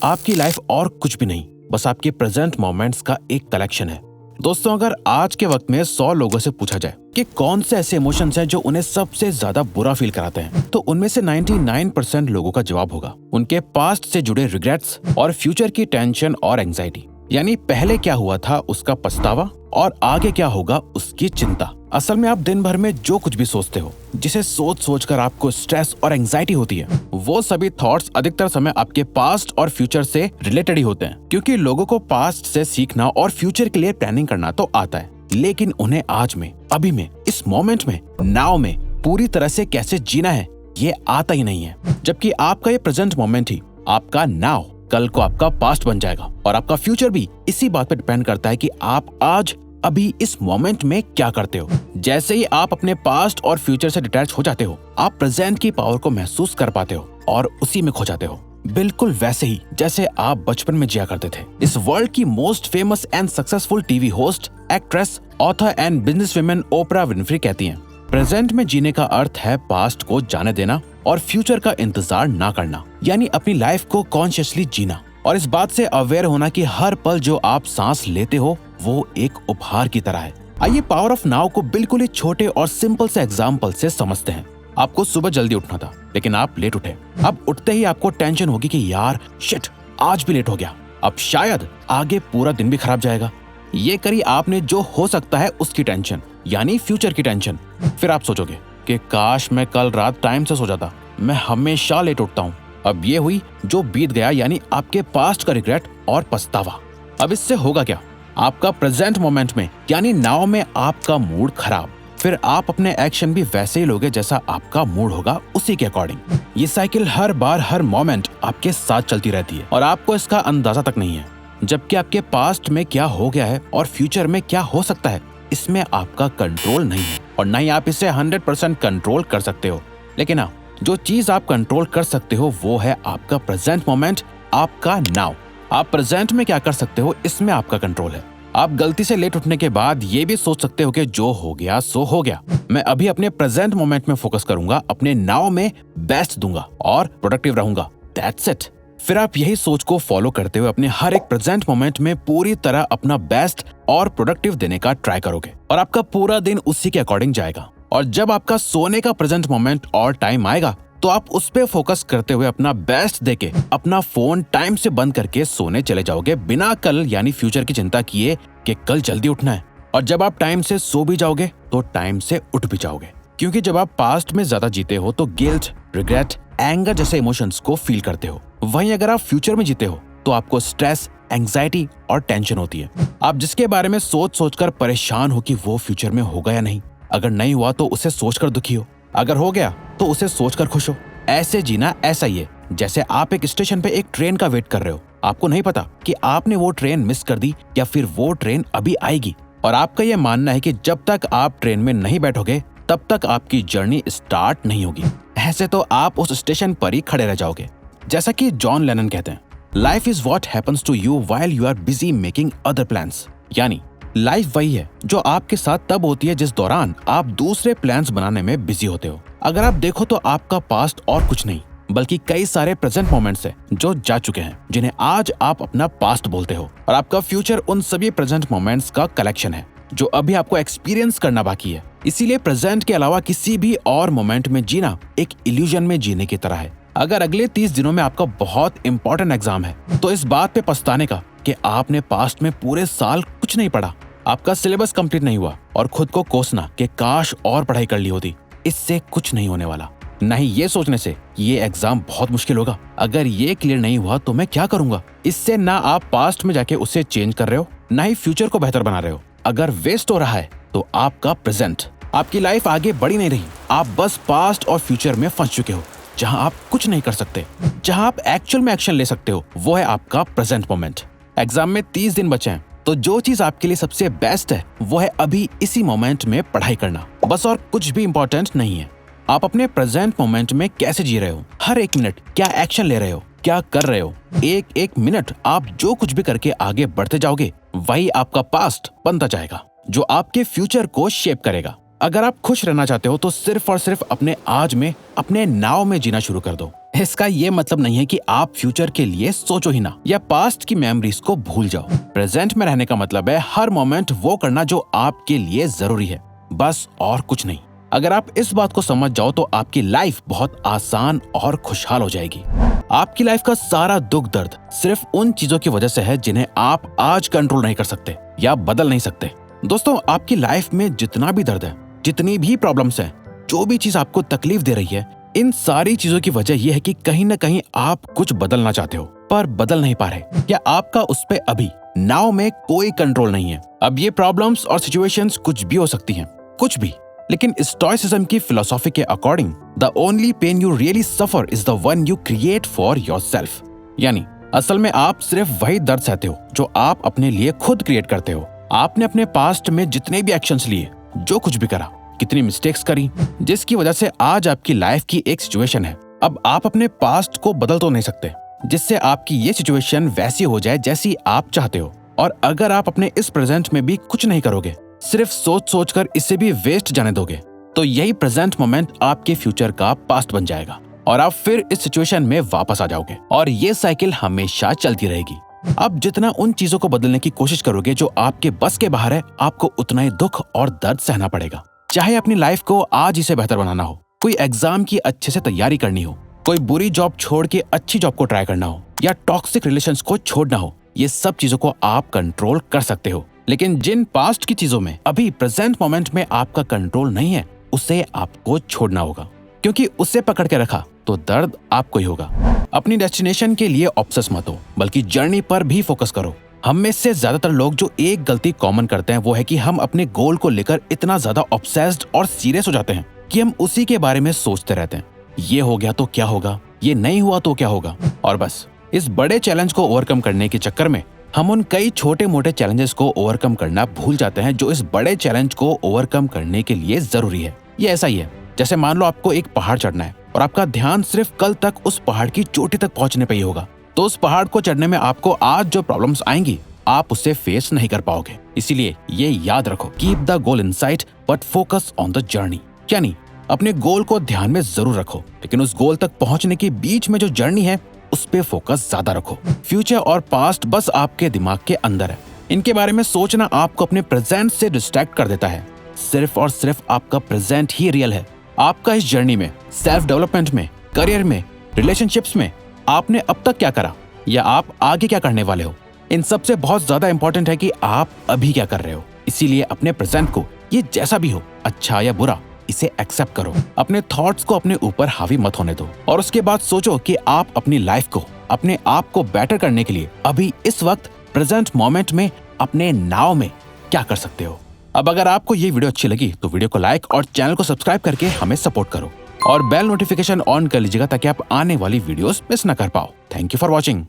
आपकी लाइफ और कुछ भी नहीं, बस आपके प्रेजेंट मोमेंट्स का एक कलेक्शन है। दोस्तों, अगर आज के वक्त में 100 लोगों से पूछा जाए कि कौन से ऐसे इमोशंस हैं जो उन्हें सबसे ज्यादा बुरा फील कराते हैं, तो उनमें से 99% लोगों का जवाब होगा उनके पास्ट से जुड़े रिग्रेट्स और फ्यूचर की टेंशन और एंजाइटी। यानी पहले क्या हुआ था उसका पछतावा और आगे क्या होगा उसकी चिंता। असल में आप दिन भर में जो कुछ भी सोचते हो, जिसे सोच सोच कर आपको स्ट्रेस और एंजाइटी होती है, वो सभी थॉट्स अधिकतर समय आपके पास्ट और फ्यूचर से रिलेटेड ही होते हैं। क्योंकि लोगों को पास्ट से सीखना और फ्यूचर के लिए प्लानिंग करना तो आता है, लेकिन उन्हें आज में, अभी में, इस मोमेंट में, नाउ में पूरी तरह से कैसे जीना है ये आता ही नहीं है। जबकि आपका ये प्रेजेंट मोमेंट ही आपका नाउ कल को आपका पास्ट बन जाएगा, और आपका फ्यूचर भी इसी बात पे डिपेंड करता है कि आप आज अभी इस मोमेंट में क्या करते हो। जैसे ही आप अपने पास्ट और फ्यूचर से डिटैच हो जाते हो, आप प्रेजेंट की पावर को महसूस कर पाते हो और उसी में खो जाते हो। बिल्कुल वैसे ही जैसे आप बचपन में जिया करते थे। इस वर्ल्ड की most famous and successful TV host, actress, author and business women opener Winfrey कहती हैं, प्रेजेंट में जीने का अर्थ है पास्ट को जाने देना और फ्यूचर का इंतजार ना करना। यानी अपनी लाइफ को कॉन्शियसली जीना और इस बात से अवेयर होना कि हर पल जो आप सांस लेते हो वो एक उपहार की तरह है। आइए पावर ऑफ नाउ को बिल्कुल ही छोटे और सिंपल से एग्जाम्पल से समझते हैं। आपको सुबह जल्दी उठना था, लेकिन आप लेट उठे। अब उठते ही आपको टेंशन होगी कि यार शिट, आज भी लेट हो गया, अब शायद आगे पूरा दिन भी खराब जाएगा। ये करी आपने जो हो सकता है उसकी टेंशन, यानी फ्यूचर की टेंशन। फिर आप सोचोगे कि काश मैं कल रात टाइम से सो जाता, मैं हमेशा लेट उठता हूँ। अब ये हुई जो बीत गया, यानी आपके पास्ट का रिग्रेट और पछतावा। अब इससे होगा क्या? आपका प्रेजेंट मोमेंट में यानी नाउ में आपका मूड खराब। फिर आप अपने एक्शन भी वैसे ही लोगे जैसा आपका मूड होगा उसी के अकॉर्डिंग। ये साइकिल हर बार हर मोमेंट आपके साथ चलती रहती है और आपको इसका अंदाजा तक नहीं है। जबकि आपके पास्ट में क्या हो गया है और फ्यूचर में क्या हो सकता है, इसमें आपका कंट्रोल नहीं है और न ही आप इसे 100% कंट्रोल कर सकते हो। लेकिन हाँ, जो चीज आप कंट्रोल कर सकते हो वो है आपका प्रेजेंट मोमेंट, आपका नाउ। आप प्रेजेंट में क्या कर सकते हो, इसमें आपका कंट्रोल है। आप गलती से लेट उठने के बाद ये भी सोच सकते हो कि जो हो गया सो हो गया, मैं अभी अपने प्रेजेंट मोमेंट में फोकस करूंगा, अपने नाउ में बेस्ट दूंगा और प्रोडक्टिव रहूंगा। That's it. फिर आप यही सोच को फॉलो करते हुए अपने हर एक प्रेजेंट मोमेंट में पूरी तरह अपना बेस्ट और प्रोडक्टिव देने का ट्राई करोगे और आपका पूरा दिन उसी के अकॉर्डिंग जाएगा। और जब आपका सोने का प्रेजेंट मोमेंट और टाइम आएगा तो आप उस पे फोकस करते हुए अपना बेस्ट देके अपना फोन टाइम से बंद करके सोने चले जाओगे, बिना कल यानी फ्यूचर की चिंता किए कि कल जल्दी उठना है। और जब आप टाइम से सो भी जाओगे तो टाइम से उठ भी जाओगे। क्योंकि जब आप पास्ट में ज्यादा जीते हो तो गिल्ट, रिग्रेट, एंगर जैसे इमोशंस को फील करते हो। वहीं अगर आप फ्यूचर में जीते हो तो आपको स्ट्रेस, एंजाइटी और टेंशन होती है। आप जिसके बारे में सोच सोच कर परेशान हो कि वो फ्यूचर में होगा या नहीं। अगर नहीं हुआ तो उसे सोचकर दुखी हो, अगर हो गया तो उसे सोचकर खुश हो। ऐसे जीना ऐसा ही है जैसे आप एक स्टेशन पे एक ट्रेन का वेट कर रहे हो। आपको नहीं पता कि आपने वो ट्रेन मिस कर दी या फिर वो ट्रेन अभी आएगी, और आपका ये मानना है कि जब तक आप ट्रेन में नहीं बैठोगे तब तक आपकी जर्नी स्टार्ट नहीं होगी। ऐसे तो आप उस स्टेशन पर ही खड़े रह जाओगे। जैसा कि जॉन लेनन कहते हैं, life is what happens to you while you are busy making other plans. यानी लाइफ वही है जो आपके साथ तब होती है जिस दौरान आप दूसरे प्लान्स बनाने में बिजी होते हो। अगर आप देखो तो आपका पास्ट और कुछ नहीं बल्कि कई सारे प्रेजेंट मोमेंट्स हैं जो जा चुके हैं, जिन्हें आज आप अपना पास्ट बोलते हो। और आपका फ्यूचर उन सभी प्रेजेंट मोमेंट्स का कलेक्शन है जो अभी आपको एक्सपीरियंस करना बाकी है। इसीलिए प्रेजेंट के अलावा किसी भी और मोमेंट में जीना एक इल्यूजन में जीने की तरह है। अगर अगले 30 दिनों में आपका बहुत इंपॉर्टेंट एग्जाम है तो इस बात पे पछताने का कि आपने पास्ट में पूरे साल कुछ नहीं पढ़ा, आपका सिलेबस कंप्लीट नहीं हुआ, और खुद को कोसना कि काश और पढ़ाई कर ली होती, इससे कुछ नहीं होने वाला। नहीं ये सोचने से ये एग्जाम बहुत मुश्किल होगा, अगर ये क्लियर नहीं हुआ तो मैं क्या करूंगा, इससे ना आप पास्ट में जाके उसे चेंज कर रहे हो, ना ही फ्यूचर को बेहतर बना रहे हो। अगर वेस्ट हो रहा है तो आपका प्रेजेंट, आपकी लाइफ आगे बढ़ी नहीं रही। आप बस पास्ट और फ्यूचर में फंस चुके हो जहां आप कुछ नहीं कर सकते। जहां आप एक्चुअल में एक्शन ले सकते हो वो है आपका प्रेजेंट मोमेंट। एग्जाम में 30 दिन बचे हैं तो जो चीज आपके लिए सबसे बेस्ट है वो है अभी इसी मोमेंट में पढ़ाई करना, बस, और कुछ भी इम्पोर्टेंट नहीं है। आप अपने प्रेजेंट मोमेंट में कैसे जी रहे हो, हर एक मिनट क्या एक्शन ले रहे हो, क्या कर रहे हो, एक एक मिनट आप जो कुछ भी करके आगे बढ़ते जाओगे वही आपका पास्ट बनता जाएगा जो आपके फ्यूचर को शेप करेगा। अगर आप खुश रहना चाहते हो तो सिर्फ और सिर्फ अपने आज में, अपने नाव में जीना शुरू कर दो। इसका ये मतलब नहीं है कि आप फ्यूचर के लिए सोचो ही ना या पास्ट की मेमोरीज को भूल जाओ। प्रेजेंट में रहने का मतलब है हर मोमेंट वो करना जो आपके लिए जरूरी है, बस और कुछ नहीं। अगर आप इस बात को समझ जाओ तो आपकी लाइफ बहुत आसान और खुशहाल हो जाएगी। आपकी लाइफ का सारा दुख दर्द सिर्फ उन चीजों की वजह से है जिन्हें आप आज कंट्रोल नहीं कर सकते या बदल नहीं सकते। दोस्तों, आपकी लाइफ में जितना भी दर्द है, जितनी भी प्रॉब्लम्स हैं, जो भी चीज आपको तकलीफ दे रही है, इन सारी चीजों की वजह यह है कि कहीं ना कहीं आप कुछ बदलना चाहते हो पर बदल नहीं पा रहे, या आपका उस पे अभी नाव में कोई कंट्रोल नहीं है। अब ये प्रॉब्लम्स और सिचुएशंस कुछ भी हो सकती हैं, कुछ भी, लेकिन स्टोइसिज्म की फिलॉसफी के according the only pain you really suffer is the one you create for yourself. यानी असल में आप सिर्फ वही दर्द सहते हो जो आप अपने लिए खुद क्रिएट करते हो। आपने अपने पास्ट में जितने भी एक्शंस लिए, जो कुछ भी करा, कितनी मिस्टेक्स करी, जिसकी वजह से आज आपकी लाइफ की एक सिचुएशन है। अब आप अपने पास्ट को बदल तो नहीं सकते जिससे आपकी ये सिचुएशन वैसी हो जाए जैसी आप चाहते हो। और अगर आप अपने इस प्रेजेंट में भी कुछ नहीं करोगे, सिर्फ सोच सोच कर इसे भी वेस्ट जाने दोगे, तो यही प्रेजेंट मोमेंट आपके फ्यूचर का पास्ट बन जाएगा और आप फिर इस सिचुएशन में वापस आ जाओगे और ये साइकिल हमेशा चलती रहेगी। आप जितना उन चीजों को बदलने की कोशिश करोगे जो आपके बस के बाहर है, आपको उतना ही दुख और दर्द सहना पड़ेगा। चाहे अपनी लाइफ को आज ही से बेहतर बनाना हो, कोई एग्जाम की अच्छे से तैयारी करनी हो, कोई बुरी जॉब छोड़ के अच्छी जॉब को ट्राई करना हो, या टॉक्सिक रिलेशंस को छोड़ना हो, ये सब चीजों को आप कंट्रोल कर सकते हो। लेकिन जिन पास्ट की चीजों में अभी प्रेजेंट मोमेंट में आपका कंट्रोल नहीं है, उसे आपको छोड़ना होगा, क्योंकि उसे पकड़ के रखा तो दर्द आपको ही होगा। अपनी डेस्टिनेशन के लिए ऑब्सेस मत हो, बल्कि जर्नी पर भी फोकस करो। हम में से ज्यादातर लोग जो एक गलती कॉमन करते हैं वो है कि हम अपने गोल को लेकर इतना ज्यादा ऑब्सेस्ड और सीरियस हो जाते हैं कि हम उसी के बारे में सोचते रहते हैं। ये हो गया तो क्या होगा, ये नहीं हुआ तो क्या होगा, और बस इस बड़े चैलेंज को ओवरकम करने के चक्कर में हम उन कई छोटे मोटे चैलेंजेस को ओवरकम करना भूल जाते हैं जो इस बड़े चैलेंज को ओवरकम करने के लिए जरूरी है। ये ऐसा ही है जैसे मान लो आपको एक पहाड़ चढ़ना है और आपका ध्यान सिर्फ कल तक उस पहाड़ की चोटी तक पहुंचने पे ही होगा, तो उस पहाड़ को चढ़ने में आपको आज जो प्रॉब्लम्स आएंगी आप उसे फेस नहीं कर पाओगे। इसीलिए ये याद रखो, keep the goal in site but focus on the journey. यानी अपने गोल को ध्यान में जरूर रखो, लेकिन उस गोल तक पहुंचने के बीच में जो जर्नी है उस पे फोकस ज्यादा रखो। फ्यूचर और पास्ट बस आपके दिमाग के अंदर है, इनके बारे में सोचना आपको अपने प्रेजेंट से डिस्ट्रैक्ट कर देता है। सिर्फ और सिर्फ आपका प्रेजेंट ही रियल है। आपका इस जर्नी में, सेल्फ डेवलपमेंट में, करियर में, रिलेशनशिप्स में आपने अब तक क्या करा या आप आगे क्या करने वाले हो, इन सबसे बहुत ज्यादा इंपॉर्टेंट है कि आप अभी क्या कर रहे हो। इसीलिए अपने प्रेजेंट को, ये जैसा भी हो, अच्छा या बुरा, इसे एक्सेप्ट करो। अपने थॉट्स को अपने ऊपर हावी मत होने दो और उसके बाद सोचो कि आप अपनी लाइफ को, अपने आप को बेटर करने के लिए अभी इस वक्त प्रेजेंट मोमेंट में अपने नाव में क्या कर सकते हो। अब अगर आपको ये वीडियो अच्छी लगी तो वीडियो को लाइक और चैनल को सब्सक्राइब करके हमें सपोर्ट करो और बेल नोटिफिकेशन ऑन कर लीजिएगा ताकि आप आने वाली वीडियोस मिस ना कर पाओ। Thank you for watching.